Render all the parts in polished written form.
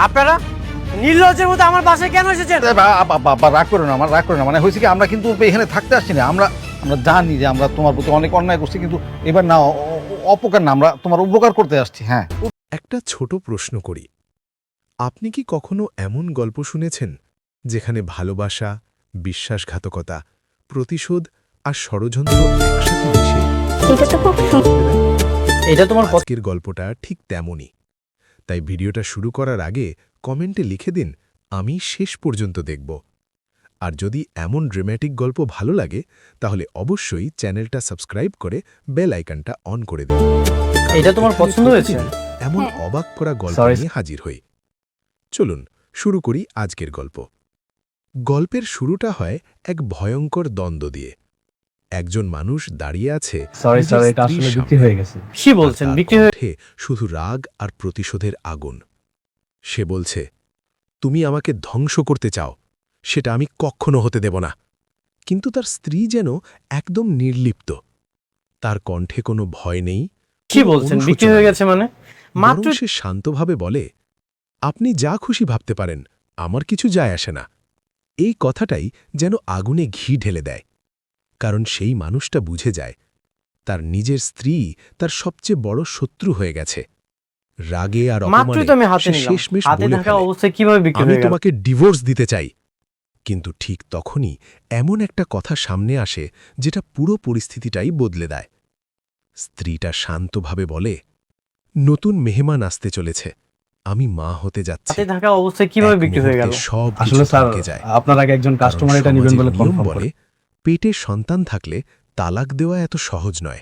আপনারা নির্লজ্জের মতো আমার বাসায় কেন এসেছেন? রাগ করো না, আমার রাগ করো না। মানে হয়েছে কি, আমরা কিন্তু এখানে থাকতে আসছি না। আমরা জানি যে আমরা তোমার প্রতি অনেক অন্যায় করছি, কিন্তু এবার না, অপকার না, আমরা তোমার উপকার করতে আসছি। হ্যাঁ, একটা ছোট প্রশ্ন করি, আপনি কি কখনো এমন গল্প শুনেছেন যেখানে ভালোবাসা, বিশ্বাসঘাতকতা, প্রতিশোধ আর ষড়যন্ত্র একসাথে মিশে? এটা তোমার আজকের গল্পটা ঠিক তেমনই। তাই ভিডিওটা শুরু করার আগে কমেন্টে লিখে দিন, আমি শেষ পর্যন্ত দেখব। আর যদি এমন ড্রামাটিক গল্প ভালো লাগে তাহলে অবশ্যই চ্যানেলটা সাবস্ক্রাইব করে বেল আইকনটা অন করে দিন। এটা তোমার পছন্দ হয়েছে? এমন অবাক করা গল্প নিয়ে হাজির হই। চলুন শুরু করি আজকের গল্প। গল্পের শুরুটা হয় এক ভয়ঙ্কর দ্বন্দ্ব দিয়ে। একজন মানুষ দাঁড়িয়ে আছে, কি বলছেন? বিক্রি হয়ে কণ্ঠে শুধু রাগ আর প্রতিশোধের আগুন। সে বলছে, তুমি আমাকে ধ্বংস করতে চাও, সেটা আমি কখনো হতে দেব না। কিন্তু তার স্ত্রী যেন একদম নির্লিপ্ত। তার কণ্ঠে কোনো ভয় নেই। কি বলছেন? বিক্রি হয়ে গেছে মানে? মাত্র সে শান্তভাবে বলে, আপনি যা খুশি ভাবতে পারেন, আমার কিছু যায় আসে না। এই কথাটাই যেন আগুনে ঘি ঢেলে দেয়। কারণ সেই মানুষটা বুঝে যায় তার নিজের স্ত্রী তার সবচেয়ে বড় শত্রু হয়ে গেছে। রাগে আর মাত্রই তো আমি হাতে সে নিলাম। শেষমেশ হাতে বলে থাকা ফেলে, অবস্থায় কিভাবে বিক্রি আমি হয়ে গেল? তোমাকে ডিভোর্স দিতে চাই। কিন্তু ঠিক তখনই এমন একটা কথা সামনে আসে যেটা পুরো পরিস্থিতিটাই বদলে দেয়। স্ত্রীটা শান্তভাবে বলে, নতুন মেহমান আসতে চলেছে, আমি মা হতে যাচ্ছি। হাতে থাকা অবস্থায় কিভাবে এক বিক্রি হয়ে গেল? মুহূর্তে সব কিছু আসলে স্যার, থমকে যায়। আপনার আগে একজন কাস্টমার এটা নেবেন বলে নিয়ম কনফার্ম বলে করে। পেটে সন্তান থাকলে তালাক দেওয়া এত সহজ নয়।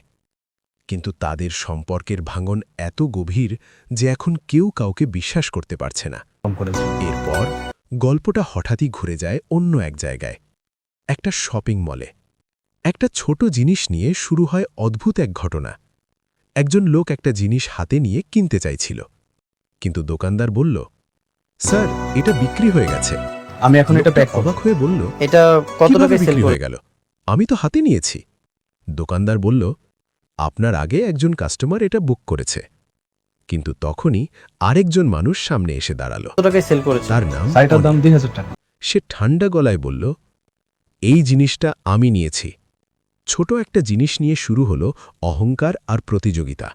কিন্তু তাদের সম্পর্কের ভাঙন এত গভীর যে এখন কেউ কাউকে বিশ্বাস করতে পারছে না। এরপর গল্পটা হঠাৎই ঘুরে যায় অন্য এক জায়গায়, একটা শপিং মলে। একটা ছোট জিনিস নিয়ে শুরু হয় অদ্ভুত এক ঘটনা। একজন লোক একটা জিনিস হাতে নিয়ে কিনতে চাইছিল, কিন্তু দোকানদার বলল, স্যার, এটা বিক্রি হয়ে গেছে। আমি এখন এটা লোকটা প্যাক অবাক হয়ে বলল, এটা কত কিভাবে টাকায় সেল বিক্রি করে? হয়ে গেল? আমি তো হাতে নিয়েছি। দোকানদার বলল, আপনার আগে একজন কাস্টমার এটা বুক করেছে। কিন্তু তখনই আরেকজন মানুষ সামনে এসে দাঁড়ালো। কত টাকায় সেল করেছে? তার নাম শাড়িটার দাম অনিক। 2000 টাকা। সে ঠান্ডা গলায় বলল, এই জিনিসটা আমি নিয়েছি। ছোট একটা জিনিস নিয়ে শুরু হলো অহংকার আর প্রতিযোগিতা।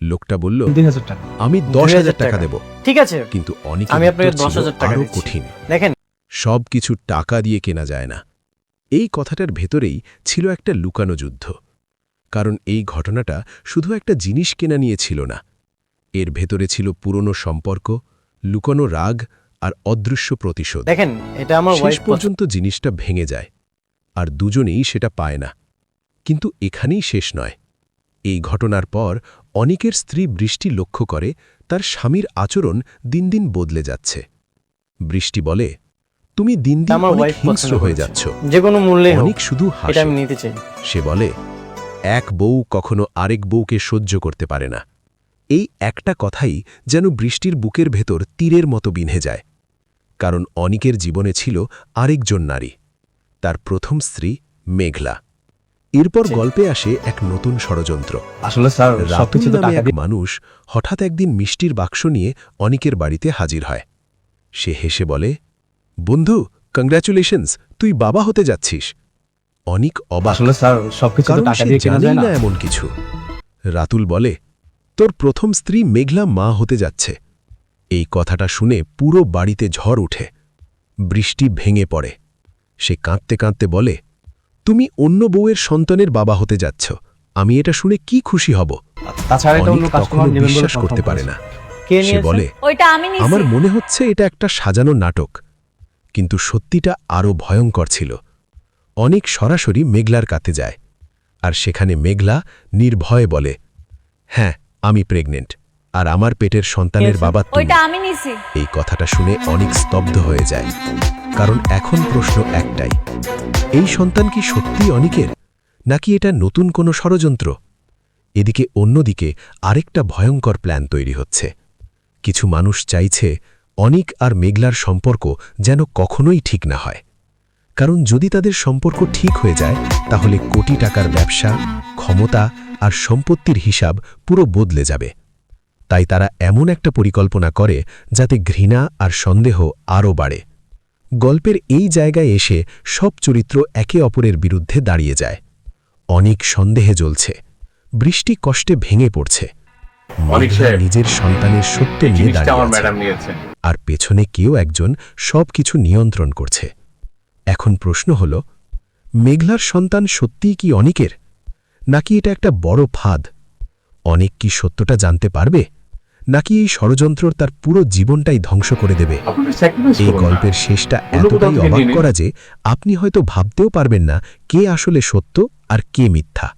লোকটা বলল, 2000 টাকা। আমি 10,000 টাকা দেব। ঠিক আছে, কিন্তু অনেক আমি আপনাকে 10,000 টাকা আরো দিচ্ছি। কঠিন। দেখেন, সব কিছু টাকা দিয়ে কেনা যায় না। এই কথাটার ভেতরেই ছিল একটা লুকানো যুদ্ধ। কারণ এই ঘটনাটা শুধু একটা জিনিস কেনা নিয়ে ছিল না, এর ভেতরে ছিল পুরনো সম্পর্ক, লুকানো রাগ আর অদৃশ্য প্রতিশোধ। দেখেন, এটা আমার শেষ ওয়াইফ পর্যন্ত জিনিসটা ভেঙে যায়, আর দুজনেই সেটা পায় না। কিন্তু এখানেই শেষ নয়। এই ঘটনার পর অনিকের স্ত্রী বৃষ্টি লক্ষ্য করে তার স্বামীর আচরণ দিন দিন বদলে যাচ্ছে। বৃষ্টি বলে, তুমি দিন দিন আমার অনেক ওয়াইফ হিংস্র পছন্দ হয়ে করেছে। যাচ্ছ। যে কোনো মূল্যে হোক, অনেক শুধু এটা হাসে। আমি নিতে চাই। সে বলে, এক বউ কখনো আরেক বউকে সহ্য করতে পারে না। এই একটা কথাই যেন বৃষ্টির বুকের ভেতর তীরের মতো বিঁধে যায়। কারণ অনিকের জীবনে ছিল আরেকজন নারী, তার প্রথম স্ত্রী মেঘলা। এরপর গল্পে আসে এক নতুন ষড়যন্ত্র। আসলে স্যার, রাতুল সবকিছু তো নামে টাকা এক মানুষ হঠাৎ একদিন মিষ্টির বাক্স নিয়ে অনিকের বাড়িতে হাজির হয়। সে হেসে বলে, বন্ধু, কংগ্র্যাচুলেশনস, তুই বাবা হতে যাচ্ছিস। অনিক অবাক, আসলে স্যার, সবকিছু তো কারণ টাকা সে দিয়ে কেনা জানেই যায় না। না এমন কিছু। রাতুল বলে, তোর প্রথম স্ত্রী মেঘলা মা হতে যাচ্ছে। এই কথাটা শুনে পুরো বাড়িতে ঝড় উঠে। বৃষ্টি ভেঙে পড়ে। সে কাঁদতে কাঁদতে বলে, তুমি অন্য বউয়ের সন্তানের বাবা হতে যাচ্ছ, আমি এটা শুনে কি খুশি হব। তাছাড়া এটা অন্য অনিক কাস্টমার তখনও নেবেন বলে বিশ্বাস confirm করতে পারে করেছে। না। কে সে নিয়েছে? বলে, ওইটা আমি নিছি। আমার মনে হচ্ছে এটা একটা সাজানো নাটক। কিন্তু সত্যিটা আরও ভয়ঙ্কর ছিল। অনেক সরাসরি মেঘলার কাছে যায়, আর সেখানে মেঘলা নির্ভয়ে বলে, হ্যাঁ, আমি প্রেগনেন্ট, আর আমার পেটের সন্তানের বাবা তুমি। ওইটা আমি নিছি। এই কথাটা শুনে অনেক স্তব্ধ হয়ে যায়। কারণ এখন প্রশ্ন একটাই, এই সন্তান কি সত্যিই অনিকের, নাকি এটা নতুন কোনো ষড়যন্ত্র? এদিকে অন্যদিকে আরেকটা ভয়ঙ্কর প্ল্যান তৈরি হচ্ছে। কিছু মানুষ চাইছে অনিক আর মেঘলার সম্পর্ক যেন কখনোই ঠিক না হয়। কারণ যদি তাদের সম্পর্ক ঠিক হয়ে যায় তাহলে কোটি টাকার ব্যবসা, ক্ষমতা আর সম্পত্তির হিসাব পুরো বদলে যাবে। তাই তারা এমন একটা পরিকল্পনা করে যাতে ঘৃণা আর সন্দেহ আরও বাড়ে। গল্পের এই জায়গায় এসে সব চরিত্র একে অপরের বিরুদ্ধে দাঁড়িয়ে যায়। অনেক সন্দেহে জ্বলছে, বৃষ্টি কষ্টে ভেঙে পড়ছে, মেঘলা নিজের সন্তানের সত্য নিয়ে দাঁড়িয়ে আছে, আর পেছনে কেউ একজন সবকিছু নিয়ন্ত্রণ করছে। এখন প্রশ্ন হল, মেঘলার সন্তান সত্যিই কি অনিকের, নাকি এটা একটা বড় ফাঁদ? অনেক কি সত্যটা জানতে পারবে, নাকি এই ষড়যন্ত্র তার পুরো জীবনটাই ধ্বংস করে দেবে? এই গল্পের শেষটা এতটাই অবাক করা যে আপনি হয়তো ভাবতেও পারবেন না কে আসলে সত্য আর কে মিথ্যা।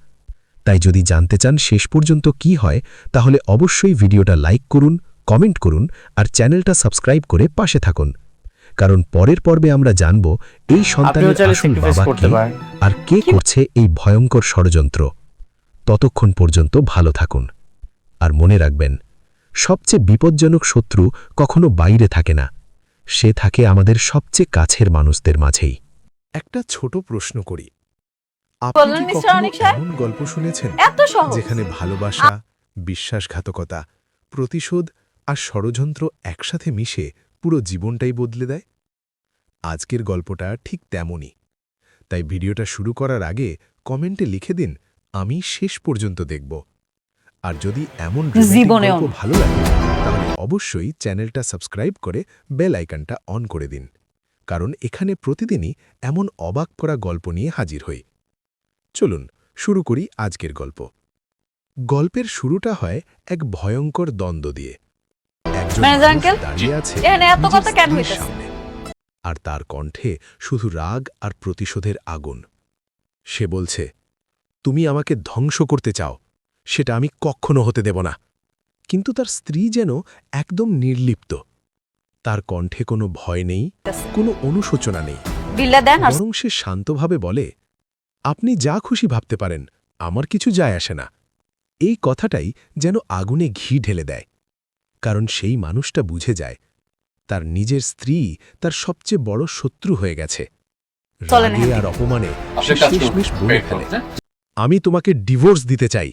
তাই যদি জানতে চান শেষ পর্যন্ত কি হয়, তাহলে অবশ্যই ভিডিওটা লাইক করুন, কমেন্ট করুন আর চ্যানেলটা সাবস্ক্রাইব করে পাশে থাকুন। কারণ পরের পর্বে আমরা জানব এই সন্তানের আসল বাবা কে আর কে করছে এই ভয়ঙ্কর ষড়যন্ত্র। ততক্ষণ পর্যন্ত ভালো থাকুন আর মনে রাখবেন, সবচেয়ে বিপজ্জনক শত্রু কখনো বাইরে থাকে না, সে থাকে আমাদের সবচেয়ে কাছের মানুষদের মাঝেই। একটা ছোট প্রশ্ন করি, আপনি কি কখনো এমন গল্প শুনেছেন যেখানে ভালোবাসা, বিশ্বাসঘাতকতা, প্রতিশোধ আর ষড়যন্ত্র একসাথে মিশে পুরো জীবনটাই বদলে দেয়? আজকের গল্পটা ঠিক তেমনই। তাই ভিডিওটা শুরু করার আগে কমেন্টে লিখে দিন, আমি শেষ পর্যন্ত দেখব। আর যদি এমন গল্প ভালো লাগে তাহলে অবশ্যই চ্যানেলটা সাবস্ক্রাইব করে বেল আইকনটা অন করে দিন, কারণ এখানে প্রতিদিনই এমন অবাক করা গল্প নিয়ে হাজির হই। চলুন শুরু করি আজকের গল্প। গল্পের শুরুটা হয় এক ভয়ঙ্কর দ্বন্দ্ব দিয়ে। একজন মানুষ দাঁড়িয়ে আছে নিজের স্ত্রীর সামনে, আর তার কণ্ঠে শুধু রাগ আর প্রতিশোধের আগুন। সে বলছে, তুমি আমাকে ধ্বংস করতে চাও, সেটা আমি কখনো হতে দেব না। কিন্তু তার স্ত্রী যেন একদম নির্লিপ্ত। তার কণ্ঠে কোনো ভয় নেই, কোনো অনুশোচনা নেই, বরং সে শান্তভাবে বলে, আপনি যা খুশি ভাবতে পারেন, আমার কিছু যায় আসে না। এই কথাটাই যেন আগুনে ঘি ঢেলে দেয়, কারণ সেই মানুষটা বুঝে যায় তার নিজের স্ত্রী তার সবচেয়ে বড় শত্রু হয়ে গেছে। রাগে আর অপমানে সে শেষমেশ বলে ফেলে, আমি তোমাকে ডিভোর্স দিতে চাই।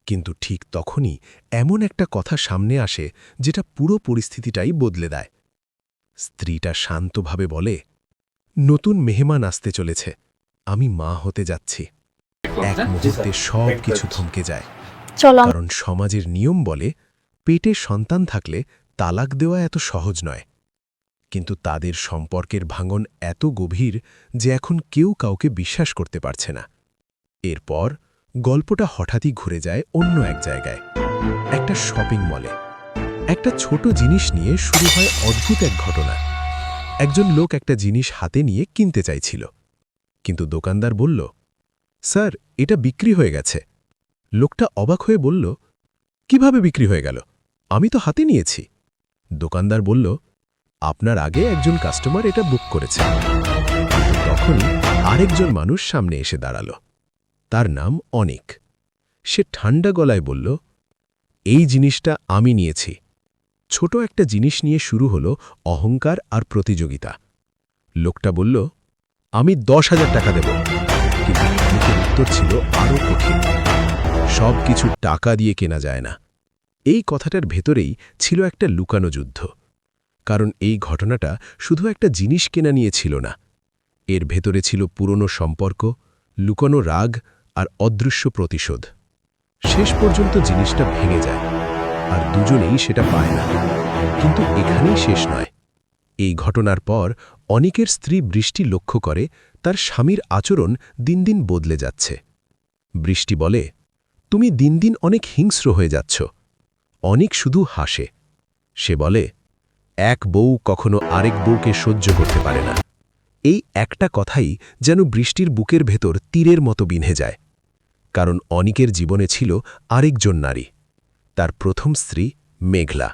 কিন্তু ঠিক তখনই এমন একটা কথা সামনে আসে যেটা পুরো পরিস্থিতিটাই বদলে দেয়। স্ত্রীটা শান্তভাবে বলে, নতুন মেহমান আসতে চলেছে, আমি মা হতে যাচ্ছি। এক মুহূর্তে সব কিছু থমকে যায়, কারণ সমাজের নিয়ম বলে পেটে সন্তান থাকলে তালাক দেওয়া এত সহজ নয়। কিন্তু তাদের সম্পর্কের ভাঙন এত গভীর যে এখন কেউ কাউকে বিশ্বাস করতে পারছে না। এরপর গল্পটা হঠাৎই ঘুরে যায় অন্য এক জায়গায়, একটা শপিং মলে। একটা ছোট জিনিস নিয়ে শুরু হয় অদ্ভুত এক ঘটনা। একজন লোক একটা জিনিস হাতে নিয়ে কিনতে চাইছিল, কিন্তু দোকানদার বলল, স্যার, এটা বিক্রি হয়ে গেছে। লোকটা অবাক হয়ে বলল, কিভাবে বিক্রি হয়ে গেল? আমি তো হাতে নিয়েছি। দোকানদার বলল, আপনার আগে একজন কাস্টমার এটা বুক করেছে। তখনই আরেকজন মানুষ সামনে এসে দাঁড়াল। তার নাম অনিক। সে ঠান্ডা গলায় বলল, এই জিনিসটা আমি নিয়েছি। ছোট একটা জিনিস নিয়ে শুরু হল অহংকার আর প্রতিযোগিতা। লোকটা বলল, আমি 10,000 টাকা দেব। কিন্তু অনিকের উত্তর ছিল আরও কঠিন, সব কিছু টাকা দিয়ে কেনা যায় না। এই কথাটার ভেতরেই ছিল একটা লুকানো যুদ্ধ, কারণ এই ঘটনাটা শুধু একটা জিনিস কেনা নিয়ে ছিল না। এর ভেতরে ছিল পুরনো সম্পর্ক, লুকানো রাগ আর অদৃশ্য প্রতিশোধ। শেষ পর্যন্ত জিনিসটা ভেঙে যায়, আর দুজনেই সেটা পায় না। কিন্তু এখানেই শেষ নয়। এই ঘটনার পর অনিকের স্ত্রী বৃষ্টি লক্ষ্য করে তার স্বামীর আচরণ দিন দিন বদলে যাচ্ছে। বৃষ্টি বলে, তুমি দিন দিন অনেক হিংস্র হয়ে যাচ্ছ। অনিক শুধু হাসে। সে বলে, এক বউ কখনো আরেক বউকে সহ্য করতে পারে না। এই একটা কথাই যেন বৃষ্টির বুকের ভেতর তীরের মতো বিঁধে যায়, কারণ অনিকের জীবনে ছিল আরেকজন নারী, তার প্রথম স্ত্রী মেঘলা।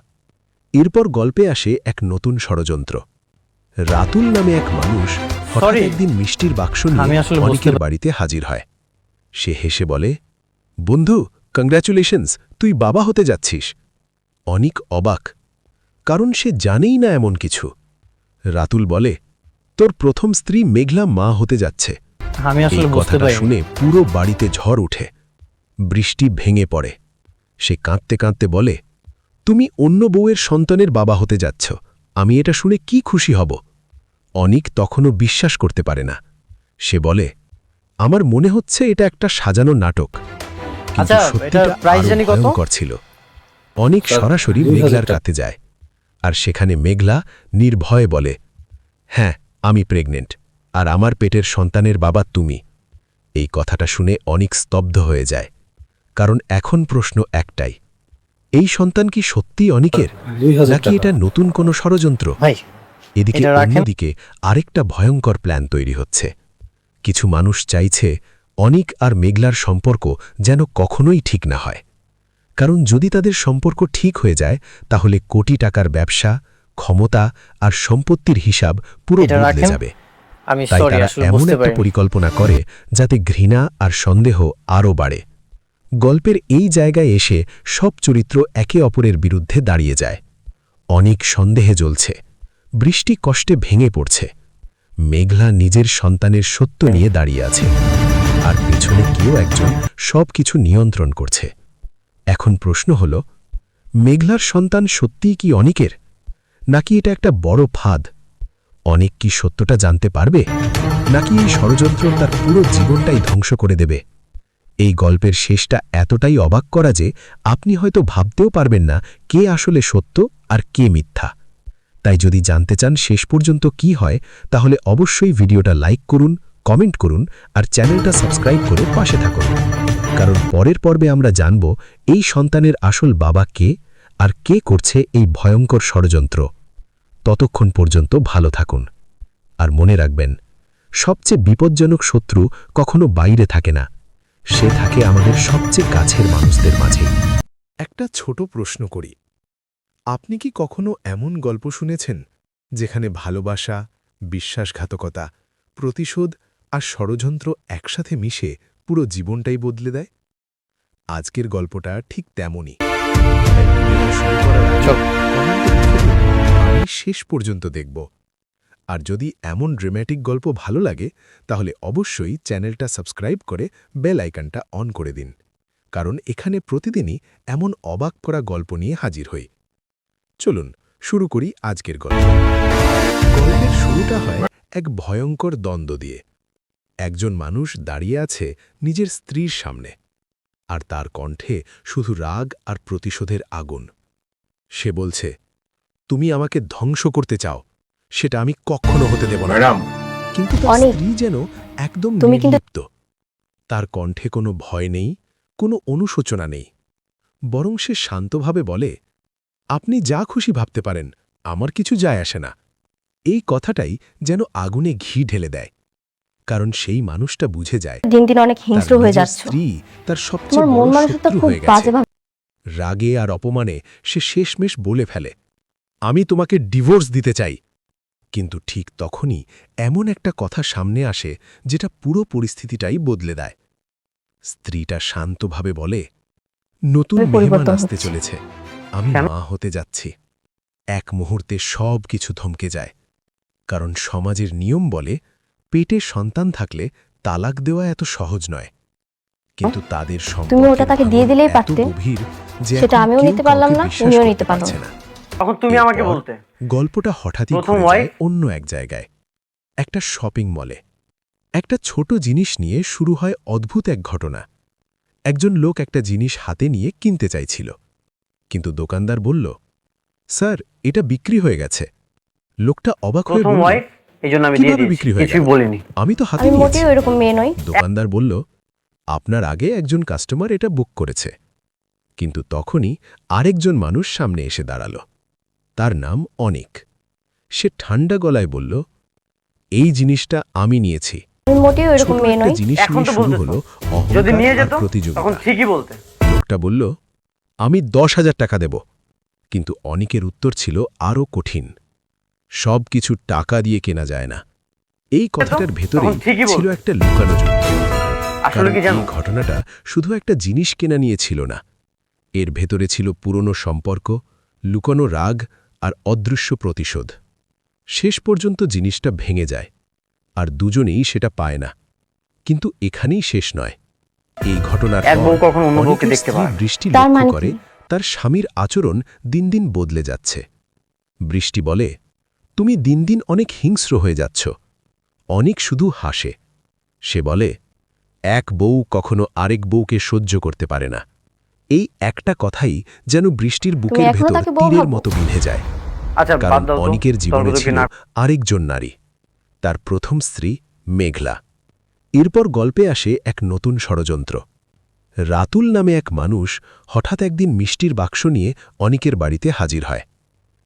এরপর গল্পে আসে এক নতুন ষড়যন্ত্র। রাতুল নামে এক মানুষ হঠাৎ একদিন মিষ্টির বাক্স নিয়ে অনিকের বাড়িতে হাজির হয়। সে হেসে বলে, বন্ধু, কংগ্র্যাচুলেশনস, তুই বাবা হতে যাচ্ছিস। অনিক অবাক, কারণ সে জানেই না এমন কিছু। রাতুল বলে, তোর প্রথম স্ত্রী মেঘলা মা হতে যাচ্ছে। এই কথাটা শুনে পুরো বাড়িতে ঝড় উঠে। বৃষ্টি ভেঙে পড়ে। সে কাঁদতে কাঁদতে বলে, তুমি অন্য বউয়ের সন্তানের বাবা হতে যাচ্ছ, আমি এটা শুনে কি খুশি হব। অনিক তখনও বিশ্বাস করতে পারে না। সে বলে, আমার মনে হচ্ছে এটা একটা সাজানো নাটক। কিন্তু আচ্ছা, সত্যিটা এটার প্রাইস আরো জানি কত? ভয়ঙ্কর ছিল। অনিক সরাসরি 2000 মেঘলার টাকা। কাছে যায়, আর সেখানে মেঘলা নির্ভয়ে বলে, হ্যাঁ আমি প্রেগনেন্ট, আর আমার পেটের সন্তানের বাবা তুমি। এই কথাটা শুনে অনিক স্তব্ধ হয়ে যায়, কারণ এখন প্রশ্ন একটাই, এই সন্তান কি সত্যিই অনিকের, 2000 নাকি টাকা। এটা নতুন কোনো ষড়যন্ত্র? ভাই এদিকে এটা রাখেন। অন্যদিকে আরেকটা ভয়ঙ্কর প্ল্যান তৈরি হচ্ছে। কিছু মানুষ চাইছে অনিক আর মেঘলার সম্পর্ক যেন কখনোই ঠিক না হয়, কারণ যদি তাদের সম্পর্ক ঠিক হয়ে যায় তাহলে কোটি টাকার ব্যবসা, ক্ষমতা আর সম্পত্তির হিসাব পুরো এটা বদলে রাখেন। যাবে। আমি তাই সরি তারা আসলে এমন বুঝতে একটা পারিনি। পরিকল্পনা করে যাতে ঘৃণা আর সন্দেহ আরও বাড়ে। গল্পের এই জায়গায় এসে সব চরিত্র একে অপরের বিরুদ্ধে দাঁড়িয়ে যায়। অনিক সন্দেহে জ্বলছে, বৃষ্টি কষ্টে ভেঙে পড়ছে, মেঘলা নিজের সন্তানের সত্য নিয়ে দাঁড়িয়ে আছে, আর পেছনে কেউ একজন সবকিছু নিয়ন্ত্রণ করছে। এখন প্রশ্ন হল, মেঘলার সন্তান সত্যিই কি অনিকের, নাকি এটা একটা বড় ফাঁদ? অনিক কি সত্যটা জানতে পারবে, নাকি এই ষড়যন্ত্র তার পুরো জীবনটাই ধ্বংস করে দেবে? এই গল্পের শেষটা এতটাই অবাক করা যে আপনি হয়তো ভাবতেও পারবেন না কে আসলে সত্য আর কে মিথ্যা। তাই যদি জানতে চান শেষ পর্যন্ত কি হয়, তাহলে অবশ্যই ভিডিওটা লাইক করুন, কমেন্ট করুন আর চ্যানেলটা সাবস্ক্রাইব করে পাশে থাকুন, কারণ পরের পর্বে আমরা জানব এই সন্তানের আসল বাবা কে আর কে করছে এই ভয়ঙ্কর ষড়যন্ত্র। ততক্ষণ পর্যন্ত ভালো থাকুন, আর মনে রাখবেন, সবচেয়ে বিপজ্জনক শত্রু কখনো বাইরে থাকে না, সে থাকে আমাদের সবচেয়ে কাছের মানুষদের মাঝে। একটা ছোট প্রশ্ন করি, আপনি কি কখনো এমন গল্প শুনেছেন যেখানে ভালোবাসা, বিশ্বাসঘাতকতা, প্রতিশোধ আর ষড়যন্ত্র একসাথে মিশে পুরো জীবনটাই বদলে দেয়? আজকের গল্পটা ঠিক তেমনই। তাই ভিডিওটা শুরু করার আগে চল। কমেন্টে লিখে দিন, আমি শেষ পর্যন্ত দেখব। আর যদি এমন ড্রামাটিক গল্প ভালো লাগে তাহলে অবশ্যই চ্যানেলটা সাবস্ক্রাইব করে বেল আইকনটা অন করে দিন, কারণ এখানে প্রতিদিনই এমন অবাক করা গল্প নিয়ে হাজির হই। চলুন শুরু করি আজকের গল্প। গল্পের শুরুটা হয় এক ভয়ঙ্কর দ্বন্দ্ব দিয়ে। একজন মানুষ দাঁড়িয়ে আছে নিজের স্ত্রীর সামনে, আর তার কণ্ঠে শুধু রাগ আর প্রতিশোধের আগুন। সে বলছে, তুমি আমাকে ধ্বংস করতে চাও, সেটা আমি কখনো হতে দেব না। কিন্তু তার অনিক, স্ত্রী যেন একদম তুমি কিন্তু- নির্লিপ্ত। তার কণ্ঠে কোনো ভয় নেই, কোনো অনুশোচনা নেই, বরং সে শান্তভাবে বলে, আপনি যা খুশি ভাবতে পারেন, আমার কিছু যায় আসে না। এই কথাটাই যেন আগুনে ঘি ঢেলে দেয়, কারণ সেই মানুষটা বুঝে যায় দিন দিন অনেক তার হিংস্র হয়ে নিজের যাচ্ছ। স্ত্রী তার সবচেয়ে তোমার মন বড় মানসিকতা শত্রু খুব হয়ে গেছে। বাজেভাবে। রাগে আর অপমানে সে শেষমেশ বলে ফেলে, আমি তোমাকে ডিভোর্স দিতে চাই। কিন্তু ঠিক তখনই এমন একটা কথা সামনে আসে যেটা পুরো পরিস্থিতিটাই বদলে দেয়। স্ত্রীটা শান্তভাবে বলে, নতুন তবে মেহমান পরিবর্তন আসতে হচ্ছে। চলেছে, আমি মা হতে যাচ্ছি। এক মুহূর্তে সব কিছু থমকে যায়, কারণ সমাজের নিয়ম বলে পেটে সন্তান থাকলে তালাক দেওয়া এত সহজ নয়। কিন্তু তাদের তুমি ওটা তাকে দিয়ে দিলেই এত পারতে। গভীর যে সেটা এখন আমিও কেউ নিতে পারলাম কাউকে না, বিশ্বাস তুমিও করতে নিতে পারো পারছে না। না। তখন তুমি আমাকে এরপর বলতে গল্পটা হঠাৎই প্রথম ঘুরে যায় wife? অন্য এক জায়গায়, একটা শপিং মলে। একটা ছোট জিনিস নিয়ে শুরু হয় অদ্ভুত এক ঘটনা। একজন লোক একটা জিনিস হাতে নিয়ে কিনতে চাইছিল, কিন্তু দোকানদার বলল, স্যার এটা বিক্রি হয়ে গেছে। লোকটা অবাক হয়ে প্রথম বলল, ওয়াইফ, এই জন্য আমি দিয়ে কিভাবে বিক্রি দিয়েছি, হয়ে কিছুই গেল? বলিনি। আমি তো হাতে আমি নিয়েছি। মোটেও এরকম মেয়ে নই। দোকানদার বলল, আপনার আগে একজন কাস্টমার এটা বুক করেছে। কিন্তু তখনই আরেকজন মানুষ সামনে এসে দাঁড়াল। তার নাম অনিক। সে ঠান্ডা গলায় বলল, এই জিনিসটা আমি নিয়েছি। আমি মোটেও এরকম ছোট মেয়ে একটা নই। জিনিস এখন নিয়ে তো শুরু বলতেছো। হলো যদি অহংকার নিয়ে আর যেত তখন প্রতিযোগিতা। ঠিকই বলতে। লোকটা বলল, আমি 10,000 টাকা দেব। কিন্তু অনিকের উত্তর ছিল আরও কঠিন, সব কিছু টাকা দিয়ে কেনা যায় না। এই কথাটার ভেতরেই তখন ঠিকই ছিল বলতে। একটা লুকানো যুদ্ধ। আসলে কারণ কি জানো, এই ঘটনাটা শুধু একটা জিনিস কেনা নিয়ে ছিল না, এর ভেতরে ছিল পুরনো সম্পর্ক, লুকানো রাগ আর অদৃশ্য প্রতিশোধ। শেষ পর্যন্ত জিনিসটা ভেঙে যায়, আর দুজনেই সেটা পায় না। কিন্তু এখানেই শেষ নয়। এই ঘটনার এক পর বউ কখনো অন্য বউকে অনিকের দেখতে স্ত্রী পারে না। বৃষ্টি তার লক্ষ্য মানে করে কি? তার স্বামীর আচরণ দিন দিন বদলে যাচ্ছে। বৃষ্টি বলে, তুমি দিন দিন অনেক হিংস্র হয়ে যাচ্ছ। অনেক শুধু হাসে। সে বলে, এক বউ কখনো আরেক বউকে সহ্য করতে পারে না। এই একটা কথাই যেন বৃষ্টির বুকের এখনো ভেতর তাকে বউ তীরের ভাবো? মতো বিঁধে যায়। আচ্ছা বাদ কারণ দাও তো, অনিকের জীবনে তর্কতর্কি ছিল না। আরেকজন নারী, তার প্রথম স্ত্রী মেঘলা। এরপর গল্পে আসে এক নতুন ষড়যন্ত্র। রাতুল নামে এক মানুষ হঠাৎ একদিন মিষ্টির বাক্স নিয়ে অনিকের বাড়িতে হাজির হয়।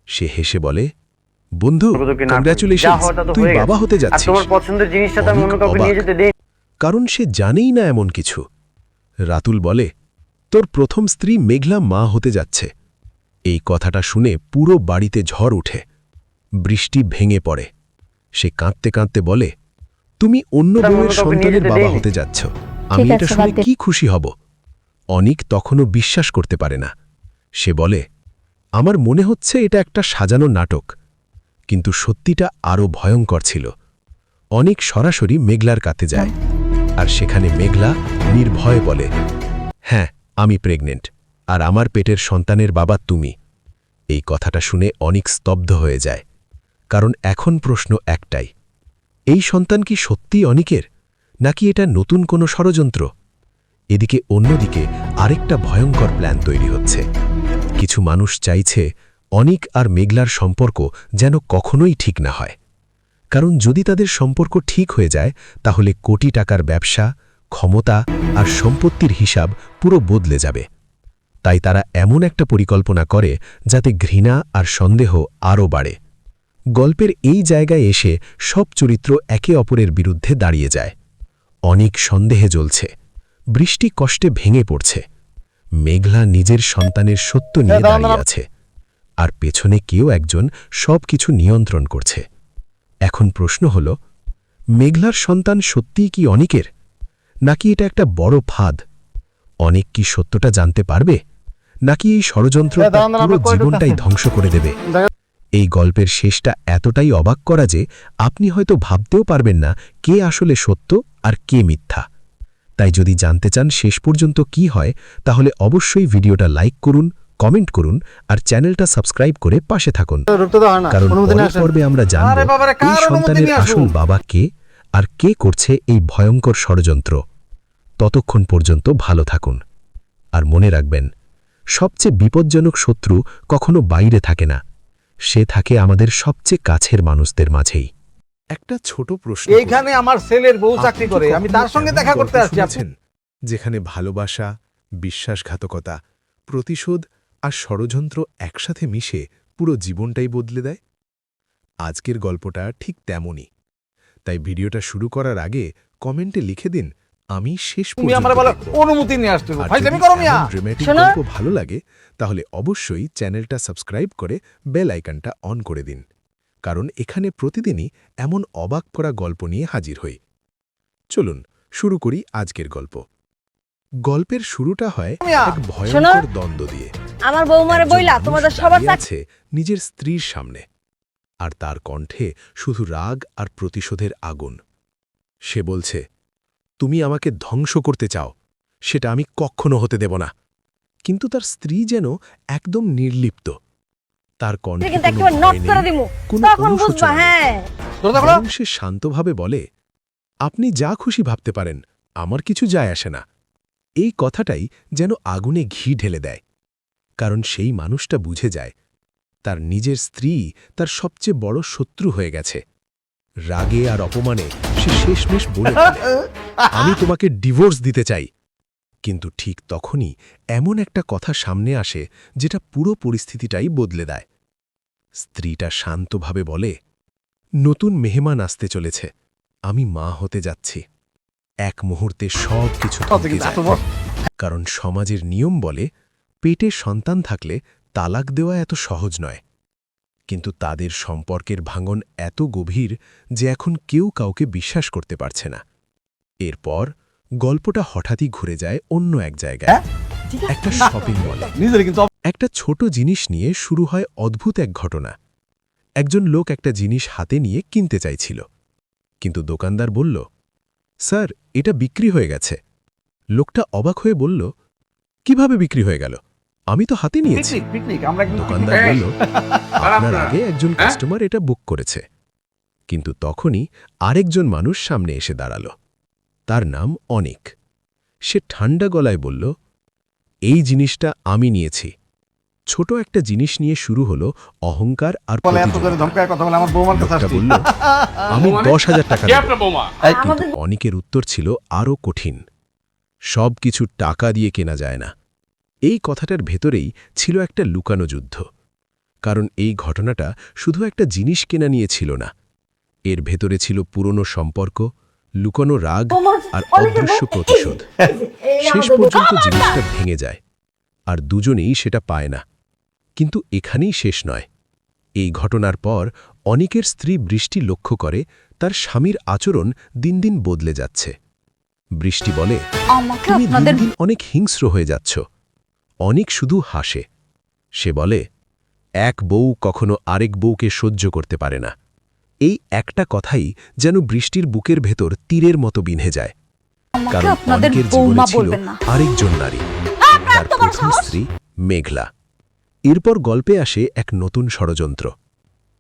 সে হেসে বলে, বন্ধু, তর্কতর্কি না করি। যা কংগ্রাচুলেশনস, হওয়ার তা তো তুই হয়ে বাবা গেছে। হতে আর যাচ্ছিস। তোমার পছন্দের জিনিসটা তো আমি অন্য অনেক কাউকে নিয়ে অবাক। যেতে দেই। কারণ সে জানেই না এমন কিছু। রাতুল বলে, তোর প্রথম স্ত্রী মেঘলা মা হতে যাচ্ছে। এই কথাটা শুনে পুরো বাড়িতে ঝড় উঠে। বৃষ্টি ভেঙে পড়ে। সে কাঁদতে কাঁদতে বলে, তুমি অন্য আমি বউয়ের অন্য কাউকে নিয়ে সন্তানের যেতে বাবা দেইনি। হতে যাচ্ছ। আমি ঠিক এটা আছে, শুনে বাদ দে। কি খুশি হব। অনিক তখনও বিশ্বাস করতে পারে না। সে বলে, আমার মনে হচ্ছে এটা একটা সাজানো নাটক। কিন্তু সত্যিটা আরও ভয়ঙ্কর ছিল। অনিক সরাসরি মেঘলার কাছে যায়। আর সেখানে মেঘলা নির্ভয়ে বলে, হ্যাঁ, আমি প্রেগনেন্ট, আর আমার পেটের সন্তানের বাবা তুমি। এই কথাটা শুনে অনিক স্তব্ধ হয়ে যায়। কারণ এখন প্রশ্ন একটাই, এই সন্তান কি সত্যিই অনিকের, নাকি এটা নতুন কোনো ষড়যন্ত্র? এদিকে অন্যদিকে আরেকটা ভয়ঙ্কর প্ল্যান তৈরি হচ্ছে। কিছু মানুষ চাইছে অনিক আর মেঘলার সম্পর্ক যেন কখনোই ঠিক না হয়। কারণ যদি তাদের সম্পর্ক ঠিক হয়ে যায়, তাহলে কোটি টাকার ব্যবসা, ক্ষমতা আর সম্পত্তির হিসাব পুরো বদলে যাবে। তাই তারা এমন একটা পরিকল্পনা করে যাতে ঘৃণা আর সন্দেহ আরও বাড়ে। গল্পের এই জায়গায় এসে সব চরিত্র একে অপরের বিরুদ্ধে দাঁড়িয়ে যায়। অনিক সন্দেহে জ্বলছে, বৃষ্টি কষ্টে ভেঙে পড়ছে, মেঘলা নিজের সন্তানের সত্য নিয়ে দাঁড়িয়ে আছে, আর পেছনে কেউ একজন সবকিছু নিয়ন্ত্রণ করছে। এখন প্রশ্ন হল, মেঘলার সন্তান সত্যিই কি অনিকের, নাকি এটা একটা বড় ফাঁদ? অনিক কি সত্যটা জানতে পারবে, নাকি এই ষড়যন্ত্র তার পুরো জীবনটাই ধ্বংস করে দেবে? এই গল্পের শেষটা এতটাই অবাক করা যে আপনি হয়তো ভাবতেও পারবেন না কে আসলে সত্য আর কে মিথ্যা। তাই যদি জানতে চান শেষ পর্যন্ত কি হয়, তাহলে অবশ্যই ভিডিওটা লাইক করুন, কমেন্ট করুন আর চ্যানেলটা সাবস্ক্রাইব করে পাশে থাকুন। কারণ পরের পর্বে আমরা জানব আরে বাবারে, এই কার অনুমতি সন্তানের নিয়ে আসুন? আসল বাবা কে আর কে করছে এই ভয়ঙ্কর ষড়যন্ত্র। ততক্ষণ পর্যন্ত ভালো থাকুন। আর মনে রাখবেন, সবচেয়ে বিপজ্জনক শত্রু কখনো বাইরে থাকে না, সে থাকে আমাদের সবচেয়ে কাছের মানুষদের মাঝেই। একটা ছোট প্রশ্ন, এইখানে আমার ছেলের বউ চাকরি করে, আমি তার সঙ্গে দেখা করতে আসছি। আপনি যেখানে ভালোবাসা, বিশ্বাসঘাতকতা, প্রতিশোধ আর ষড়যন্ত্র একসাথে মিশে পুরো জীবনটাই বদলে দেয়? আজকের গল্পটা ঠিক তেমনই। তাই ভিডিওটা শুরু করার আগে কমেন্টে লিখে দিন, আমি শেষ তুমি পর্যন্ত আমার বলো দেখব। অনুমতি নিয়ে আসতে আর ভাই, যদি তুমি করো মিয়া। এমন ড্রামাটিক শোনো। গল্প ভালো লাগে, তাহলে অবশ্যই চ্যানেলটা সাবস্ক্রাইব করে বেল আইকনটা অন করে দিন। কারণ এখানে প্রতিদিনই এমন অবাক করা গল্প নিয়ে হাজির হই। চলুন শুরু করি আজকের গল্প। গল্পের শুরুটা হয় মিয়া, এক ভয়ঙ্কর দ্বন্দ্ব দিয়ে। আমার বৌমারে একজন বইলা মানুষ তোমাদের সবার দাঁড়িয়ে আছে নিজের স্ত্রীর সামনে, আর তার কণ্ঠে শুধু রাগ আর প্রতিশোধের আগুন। সে বলছে, তুমি আমাকে ধ্বংস করতে চাও, সেটা আমি কখনো হতে দেব না। কিন্তু তার স্ত্রী যেন একদম নির্লিপ্ত। তার কণ্ঠে কিন্তু কোনো একেবারে নট ভয় করে নেই, দিমু কোনো তখন বুঝবা। অনুশোচনা নেই। হ্যাঁ দরজা খোলো। বরং সে শান্তভাবে বলে, আপনি যা খুশি ভাবতে পারেন, আমার কিছু যায় আসে না। এই কথাটাই যেন আগুনে ঘি ঢেলে দেয়। কারণ সেই মানুষটা বুঝে যায় তার নিজের স্ত্রী তার সবচেয়ে বড় শত্রু হয়ে গেছে। রাগে আর অপমানে সে শেষমেশ বলে ফেলে, আমি তোমাকে ডিভোর্স দিতে চাই। কিন্তু ঠিক তখনই এমন একটা কথা সামনে আসে যেটা পুরো পরিস্থিতিটাই বদলে দেয়। স্ত্রীটা শান্তভাবে বলে, নতুন মেহমান আসতে চলেছে, আমি মা হতে যাচ্ছি। এক মুহূর্তে সব কিছু থমকে যায়। কারণ সমাজের নিয়ম বলে, পেটে সন্তান থাকলে তালাক দেওয়া এত সহজ নয়। কিন্তু তাদের সম্পর্কের ভাঙন এত গভীর যে এখন কেউ কাউকে বিশ্বাস করতে পারছে না। এরপর গল্পটা হঠাৎই ঘুরে যায় অন্য এক জায়গায়, একটা শপিং মলে। নিজের কিন্তু একটা ছোট জিনিস নিয়ে শুরু হয় অদ্ভুত এক ঘটনা। একজন লোক একটা জিনিস হাতে নিয়ে কিনতে চাইছিল, কিন্তু দোকানদার বলল, স্যার, এটা বিক্রি হয়ে গেছে। লোকটা অবাক হয়ে বলল, কিভাবে বিক্রি হয়ে গেল? আমি তো হাতে নিয়েছি। পিকনিক পিকনিক আমরা কিন্তু দোকানদার বলল, আপনার আগে একজন কাস্টমার এটা বুক করেছে। কিন্তু তখনই আরেকজন মানুষ সামনে এসে দাঁড়ালো। তার নাম অনিক। সে ঠান্ডা গলায় বলল, এই জিনিসটা আমি নিয়েছি। ছোট একটা জিনিস নিয়ে শুরু হলো অহংকার আর বলে এত করে প্রতিযোগিতা। ধমকায় কথা বলে আমার বৌমার কাছে লোকটা আসছি। বলল, আমি 10,000 টাকা দেব। এই, কিন্তু অনিকের উত্তর ছিল আরও কঠিন। সব কিছু টাকা দিয়ে কেনা যায় না। এই কথাটার ভেতরেই ছিল একটা লুকানো যুদ্ধ। কারণ এই ঘটনাটা শুধু একটা জিনিস কেনা নিয়ে ছিল না, এর ভেতরে ছিল পুরনো সম্পর্ক, লুকানো রাগ আর অদৃশ্য প্রতিশোধ। শেষ পর্যন্ত জিনিসটা ভেঙে যায়, আর দুজনেই সেটা পায় না। কিন্তু এখানেই শেষ নয়। এই ঘটনার পর অনিকের স্ত্রী বৃষ্টি লক্ষ্য করে তার স্বামীর আচরণ দিন দিন বদলে যাচ্ছে। বৃষ্টি বলে, তুমি দিন দিন অনেক হিংস্র হয়ে যাচ্ছ। অনিক শুধু হাসে। সে বলে, এক বউ কখনো আরেক বউকে সহ্য করতে পারে না। এই একটা কথাই যেন বৃষ্টির বুকের ভেতর তীরের মতো বিঁধে যায়। কারণ অনিকের জীবনে ছিল আরেকজন নারী, তার প্রথম স্ত্রী মেঘলা। এরপর গল্পে আসে এক নতুন ষড়যন্ত্র।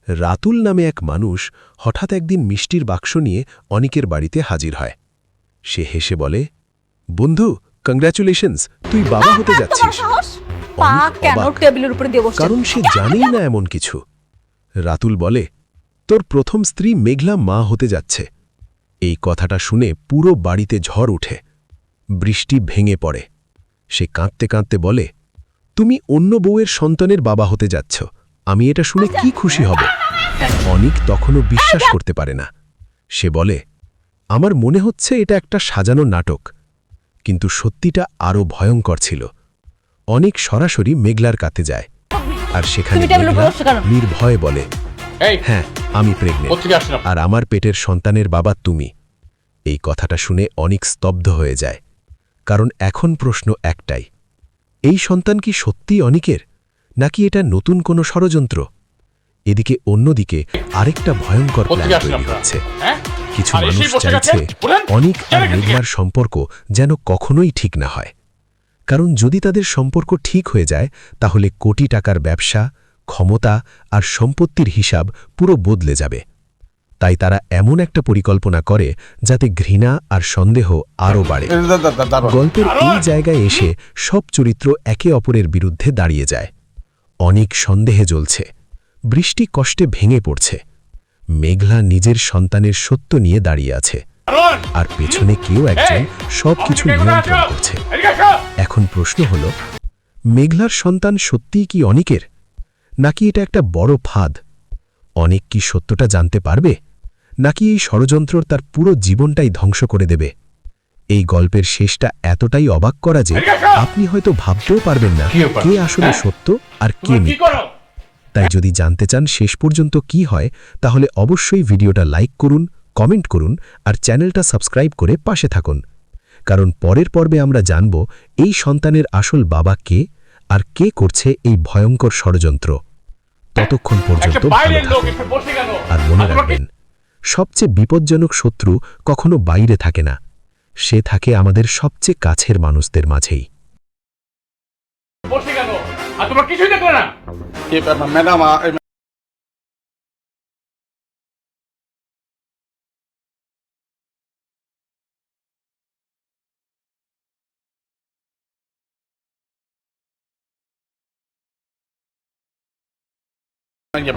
রাতুল নামে এক মানুষ হঠাৎ একদিন মিষ্টির বাক্স নিয়ে অনিকের বাড়িতে হাজির হয়। সে হেসে বলে, বন্ধু, কংগ্র্যাচুলেশনস, তুই বাবা হতে যাচ্ছিস। অনিক অবাক, কারণ সে জানেই না এমন কিছু। রাতুল বলে, তোর প্রথম স্ত্রী মেঘলা মা হতে যাচ্ছে। এই কথাটা শুনে পুরো বাড়িতে ঝড় উঠে। বৃষ্টি ভেঙে পড়ে। সে কাঁদতে কাঁদতে বলে, তুমি অন্য বউয়ের সন্তানের বাবা হতে যাচ্ছ, আমি এটা শুনে কি খুশি হব। অনিক তখনও বিশ্বাস করতে পারে না। সে বলে, আমার মনে হচ্ছে এটা একটা সাজানো নাটক। কিন্তু সত্যিটা আরও ভয়ঙ্কর ছিল। অনিক সরাসরি মেঘলার কাছে যায়, আর সেখানে মেঘলা নির্ভয়ে বলে, হ্যাঁ, আমি প্রেগনেন্ট, আর আমার পেটের সন্তানের বাবা তুমি। এই কথাটা শুনে অনিক স্তব্ধ হয়ে যায়। কারণ এখন প্রশ্ন একটাই, এই সন্তান কি সত্যিই অনিকের, নাকি এটা নতুন কোনো ষড়যন্ত্র? এদিকে অন্যদিকে আরেকটা ভয়ঙ্কর প্ল্যান তৈরি হচ্ছে। কিছু মানুষ চাইছে অনিক আর মেঘলার সম্পর্ক যেন কখনোই ঠিক না হয়। কারণ যদি তাদের সম্পর্ক ঠিক হয়ে যায়, তাহলে কোটি টাকার ব্যবসা, ক্ষমতা আর সম্পত্তির হিসাব পুরো বদলে যাবে। তাই তারা এমন একটা পরিকল্পনা করে যাতে ঘৃণা আর সন্দেহ আরও বাড়ে। গল্পের এই জায়গায় এসে সব চরিত্র একে অপরের বিরুদ্ধে দাঁড়িয়ে যায়। অনিক সন্দেহে জ্বলছে, বৃষ্টি কষ্টে ভেঙে পড়ছে, মেঘলা নিজের সন্তানের সত্য নিয়ে দাঁড়িয়ে আছে, আর পেছনে কেউ একজন সবকিছু নিয়ন্ত্রণ করছে। এখন প্রশ্ন হল, মেঘলার সন্তান সত্যিই কি অনিকের, নাকি এটা একটা বড় ফাঁদ? অনিক কি সত্যটা জানতে পারবে, নাকি এই ষড়যন্ত্র তার পুরো জীবনটাই ধ্বংস করে দেবে? এই গল্পের শেষটা এতটাই অবাক করা যে আপনি হয়তো ভাবতেও পারবেন না কে আসলে সত্য আর কে মিথ্যা। তাই যদি জানতে চান শেষ পর্যন্ত কি হয়, তাহলে অবশ্যই ভিডিওটা লাইক করুন, কমেন্ট করুন আর চ্যানেলটা সাবস্ক্রাইব করে পাশে থাকুন। কারণ পরের পর্বে আমরা জানব এই সন্তানের আসল বাবা কে, আর কে করছে এই ভয়ঙ্কর ষড়যন্ত্র। ততক্ষণ পর্যন্ত ভালো থাকুন। আর মনে রাখবেন, সবচেয়ে বিপজ্জনক শত্রু কখনো বাইরে থাকে না, সে থাকে আমাদের সবচেয়ে কাছের মানুষদের মাঝেই।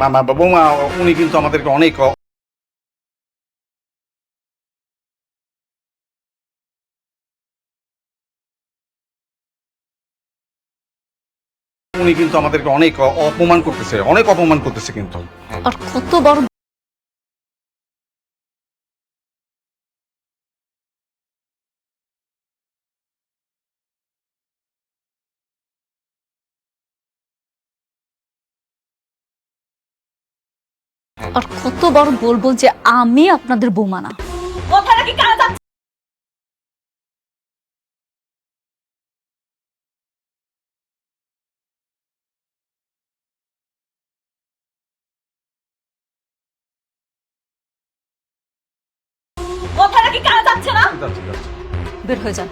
ম্যাডাম, বৌমা উনি কিন্তু আমাদেরকে অনেক অপমান করতেছে, অনেক অপমান করতেছে কিন্তু। আর কত বড় বলবো যে আমি আপনাদের বৌমা না। কথাটা কি কানে যাচ্ছে? কথাটা কি কানে যাচ্ছে না? বের হয়ে যান।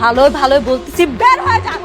ভালো ভালো বলতেছি বের হয়ে যান।